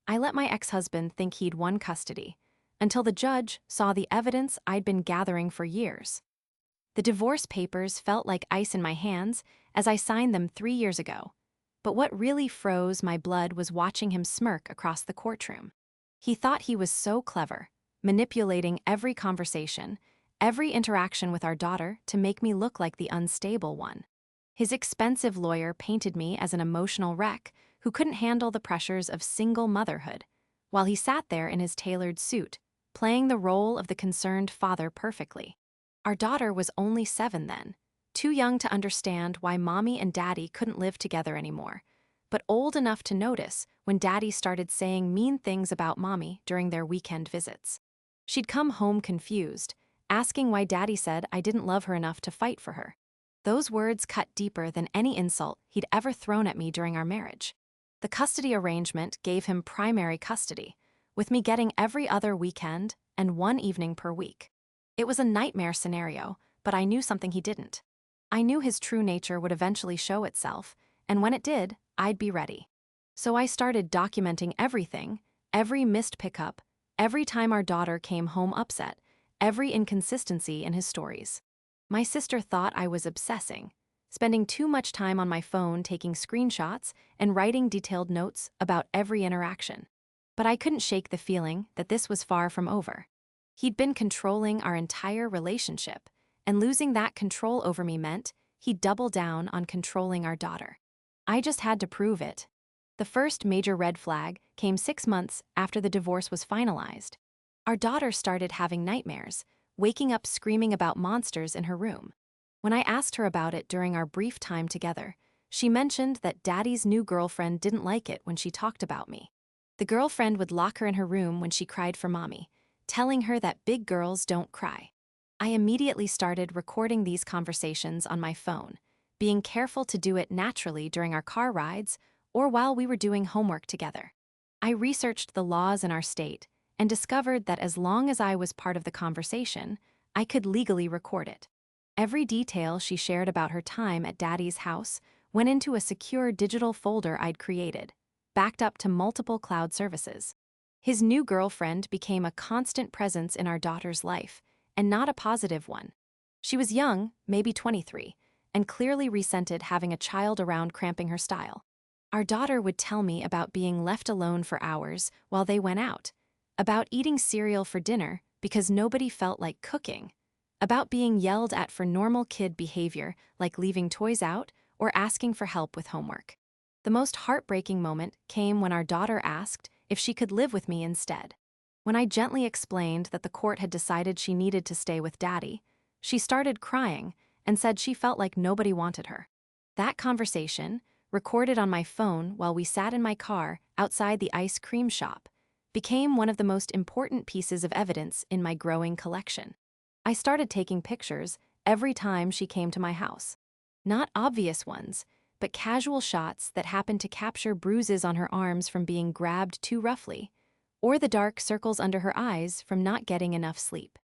I let my ex-husband think he'd won custody, until the judge saw the evidence I'd been gathering for years. The divorce papers felt like ice in my hands as I signed them 3 years ago. But what really froze my blood was watching him smirk across the courtroom. He thought he was so clever, manipulating every conversation, every interaction with our daughter to make me look like the unstable one. His expensive lawyer painted me as an emotional wreck who couldn't handle the pressures of single motherhood, while he sat there in his tailored suit, playing the role of the concerned father perfectly. Our daughter was only 7 then, too young to understand why mommy and daddy couldn't live together anymore, but old enough to notice when daddy started saying mean things about mommy during their weekend visits. She'd come home confused, asking why daddy said I didn't love her enough to fight for her. Those words cut deeper than any insult he'd ever thrown at me during our marriage. The custody arrangement gave him primary custody, with me getting every other weekend and one evening per week. It was a nightmare scenario, but I knew something he didn't. I knew his true nature would eventually show itself, and when it did, I'd be ready. So I started documenting everything, every missed pickup, every time our daughter came home upset, every inconsistency in his stories. My sister thought I was obsessing, spending too much time on my phone taking screenshots and writing detailed notes about every interaction. But I couldn't shake the feeling that this was far from over. He'd been controlling our entire relationship, and losing that control over me meant he'd double down on controlling our daughter. I just had to prove it. The first major red flag came 6 months after the divorce was finalized. Our daughter started having nightmares, waking up screaming about monsters in her room. When I asked her about it during our brief time together, she mentioned that daddy's new girlfriend didn't like it when she talked about me. The girlfriend would lock her in her room when she cried for mommy, telling her that big girls don't cry. I immediately started recording these conversations on my phone, being careful to do it naturally during our car rides or while we were doing homework together. I researched the laws in our state and discovered that as long as I was part of the conversation, I could legally record it. Every detail she shared about her time at Daddy's house went into a secure digital folder I'd created, backed up to multiple cloud services. His new girlfriend became a constant presence in our daughter's life, and not a positive one. She was young, maybe 23, and clearly resented having a child around cramping her style. Our daughter would tell me about being left alone for hours while they went out, about eating cereal for dinner because nobody felt like cooking, about being yelled at for normal kid behavior like leaving toys out or asking for help with homework. The most heartbreaking moment came when our daughter asked if she could live with me instead. When I gently explained that the court had decided she needed to stay with daddy, she started crying and said she felt like nobody wanted her. That conversation, recorded on my phone while we sat in my car outside the ice cream shop, became one of the most important pieces of evidence in my growing collection. I started taking pictures every time she came to my house. Not obvious ones, but casual shots that happened to capture bruises on her arms from being grabbed too roughly, or the dark circles under her eyes from not getting enough sleep.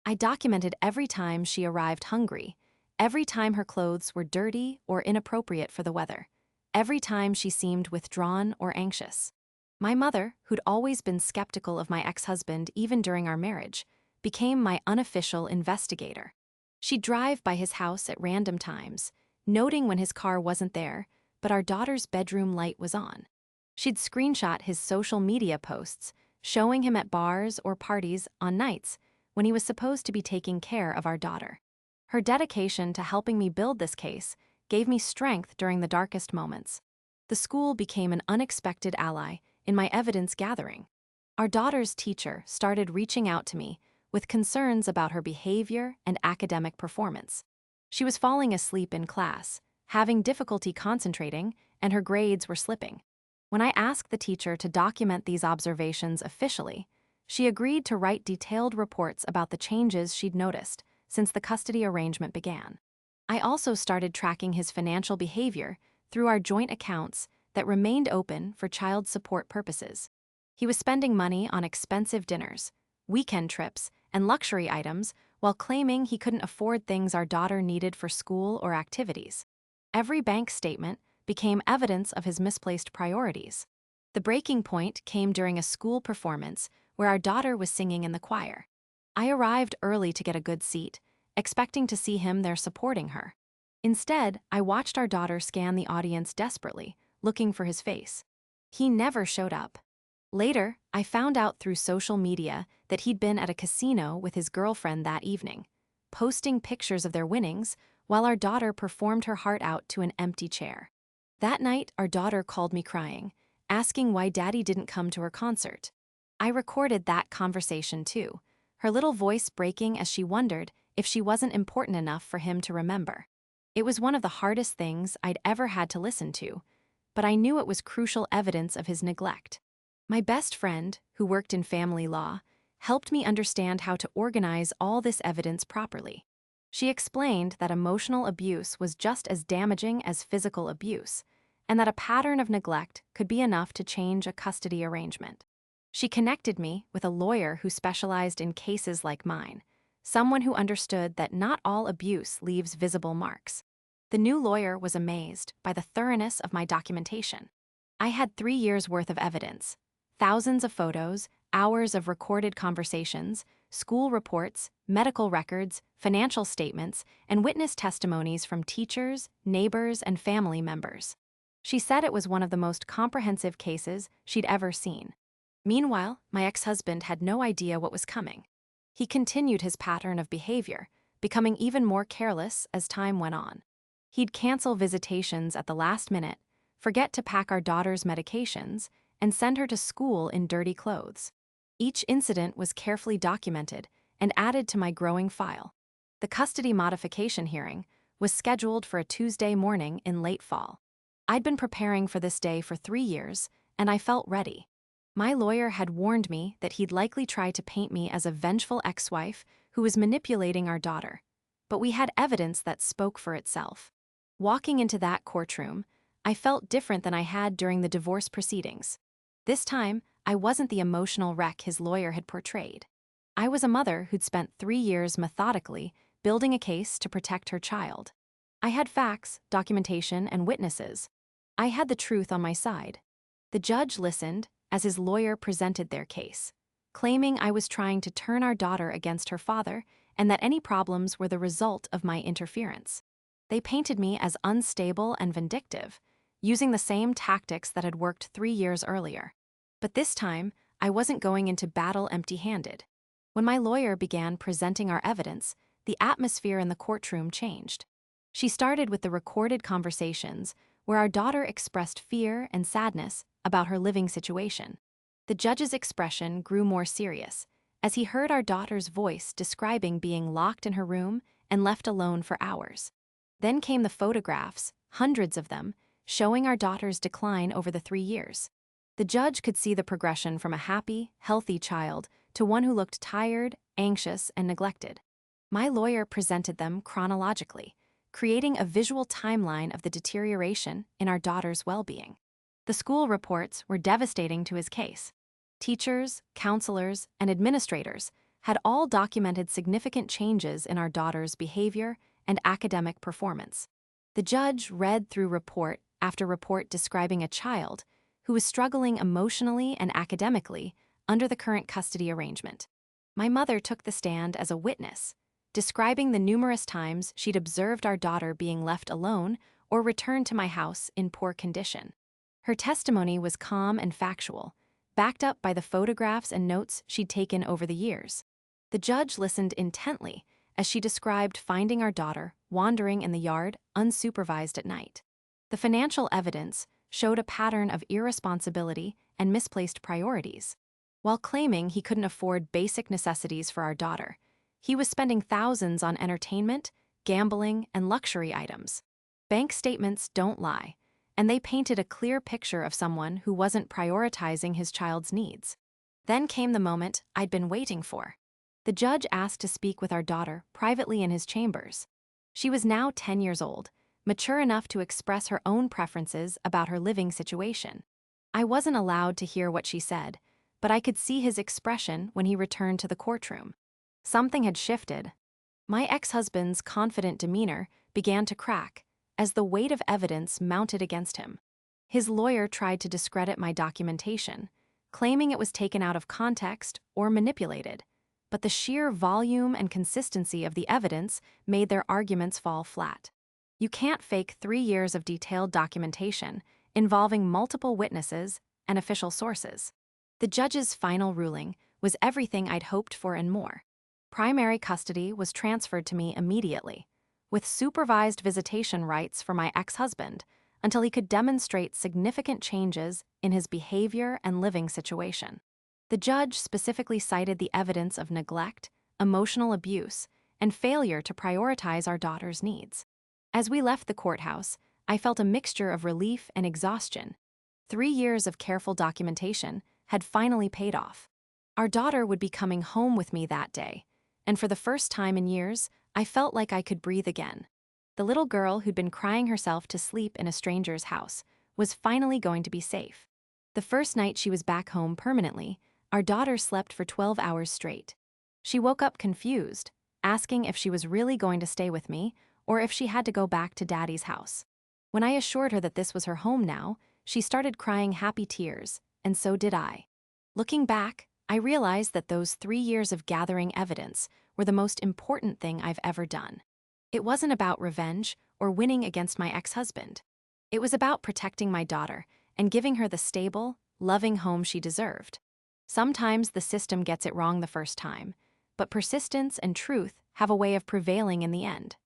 I documented every time she arrived hungry, every time her clothes were dirty or inappropriate for the weather, every time she seemed withdrawn or anxious. My mother, who'd always been skeptical of my ex-husband even during our marriage, became my unofficial investigator. She'd drive by his house at random times, noting when his car wasn't there, but our daughter's bedroom light was on. She'd screenshot his social media posts, showing him at bars or parties on nights when he was supposed to be taking care of our daughter. Her dedication to helping me build this case gave me strength during the darkest moments. The school became an unexpected ally in my evidence gathering. Our daughter's teacher started reaching out to me with concerns about her behavior and academic performance. She was falling asleep in class, having difficulty concentrating, and her grades were slipping. When I asked the teacher to document these observations officially, she agreed to write detailed reports about the changes she'd noticed since the custody arrangement began. I also started tracking his financial behavior through our joint accounts that remained open for child support purposes. He was spending money on expensive dinners, weekend trips, and luxury items while claiming he couldn't afford things our daughter needed for school or activities. Every bank statement became evidence of his misplaced priorities. The breaking point came during a school performance where our daughter was singing in the choir. I arrived early to get a good seat, expecting to see him there supporting her. Instead, I watched our daughter scan the audience desperately, looking for his face. He never showed up. Later, I found out through social media that he'd been at a casino with his girlfriend that evening, posting pictures of their winnings while our daughter performed her heart out to an empty chair. That night, our daughter called me crying, asking why Daddy didn't come to her concert. I recorded that conversation too, her little voice breaking as she wondered if she wasn't important enough for him to remember. It was one of the hardest things I'd ever had to listen to, but I knew it was crucial evidence of his neglect. My best friend, who worked in family law, helped me understand how to organize all this evidence properly. She explained that emotional abuse was just as damaging as physical abuse, and that a pattern of neglect could be enough to change a custody arrangement. She connected me with a lawyer who specialized in cases like mine, someone who understood that not all abuse leaves visible marks. The new lawyer was amazed by the thoroughness of my documentation. I had 3 years' worth of evidence, thousands of photos, hours of recorded conversations, school reports, medical records, financial statements, and witness testimonies from teachers, neighbors, and family members. She said it was one of the most comprehensive cases she'd ever seen. Meanwhile, my ex-husband had no idea what was coming. He continued his pattern of behavior, becoming even more careless as time went on. He'd cancel visitations at the last minute, forget to pack our daughter's medications, and send her to school in dirty clothes. Each incident was carefully documented and added to my growing file. The custody modification hearing was scheduled for a Tuesday morning in late fall. I'd been preparing for this day for 3 years, and I felt ready. My lawyer had warned me that he'd likely try to paint me as a vengeful ex-wife who was manipulating our daughter, but we had evidence that spoke for itself. Walking into that courtroom, I felt different than I had during the divorce proceedings. This time, I wasn't the emotional wreck his lawyer had portrayed. I was a mother who'd spent 3 years methodically building a case to protect her child. I had facts, documentation, and witnesses. I had the truth on my side. The judge listened as his lawyer presented their case, claiming I was trying to turn our daughter against her father and that any problems were the result of my interference. They painted me as unstable and vindictive, using the same tactics that had worked 3 years earlier. But this time, I wasn't going into battle empty-handed. When my lawyer began presenting our evidence, the atmosphere in the courtroom changed. She started with the recorded conversations where our daughter expressed fear and sadness about her living situation. The judge's expression grew more serious as he heard our daughter's voice describing being locked in her room and left alone for hours. Then came the photographs, hundreds of them, showing our daughter's decline over the 3 years. The judge could see the progression from a happy, healthy child to one who looked tired, anxious, and neglected. My lawyer presented them chronologically, creating a visual timeline of the deterioration in our daughter's well-being. The school reports were devastating to his case. Teachers, counselors, and administrators had all documented significant changes in our daughter's behavior and academic performance. The judge read through report after report describing a child who was struggling emotionally and academically under the current custody arrangement. My mother took the stand as a witness, describing the numerous times she'd observed our daughter being left alone or returned to my house in poor condition. Her testimony was calm and factual, backed up by the photographs and notes she'd taken over the years. The judge listened intently as she described finding our daughter wandering in the yard unsupervised at night. The financial evidence showed a pattern of irresponsibility and misplaced priorities. While claiming he couldn't afford basic necessities for our daughter, he was spending thousands on entertainment, gambling, and luxury items. Bank statements don't lie, and they painted a clear picture of someone who wasn't prioritizing his child's needs. Then came the moment I'd been waiting for. The judge asked to speak with our daughter privately in his chambers. She was now 10 years old, mature enough to express her own preferences about her living situation. I wasn't allowed to hear what she said, but I could see his expression when he returned to the courtroom. Something had shifted. My ex-husband's confident demeanor began to crack as the weight of evidence mounted against him. His lawyer tried to discredit my documentation, claiming it was taken out of context or manipulated, but the sheer volume and consistency of the evidence made their arguments fall flat. You can't fake 3 years of detailed documentation involving multiple witnesses and official sources. The judge's final ruling was everything I'd hoped for and more. Primary custody was transferred to me immediately, with supervised visitation rights for my ex-husband until he could demonstrate significant changes in his behavior and living situation. The judge specifically cited the evidence of neglect, emotional abuse, and failure to prioritize our daughter's needs. As we left the courthouse, I felt a mixture of relief and exhaustion. 3 years of careful documentation had finally paid off. Our daughter would be coming home with me that day, and for the first time in years, I felt like I could breathe again. The little girl who'd been crying herself to sleep in a stranger's house was finally going to be safe. The first night she was back home permanently, our daughter slept for 12 hours straight. She woke up confused, asking if she was really going to stay with me or if she had to go back to Daddy's house. When I assured her that this was her home now, she started crying happy tears, and so did I. Looking back, I realized that those 3 years of gathering evidence were the most important thing I've ever done. It wasn't about revenge or winning against my ex-husband. It was about protecting my daughter and giving her the stable, loving home she deserved. Sometimes the system gets it wrong the first time, but persistence and truth have a way of prevailing in the end.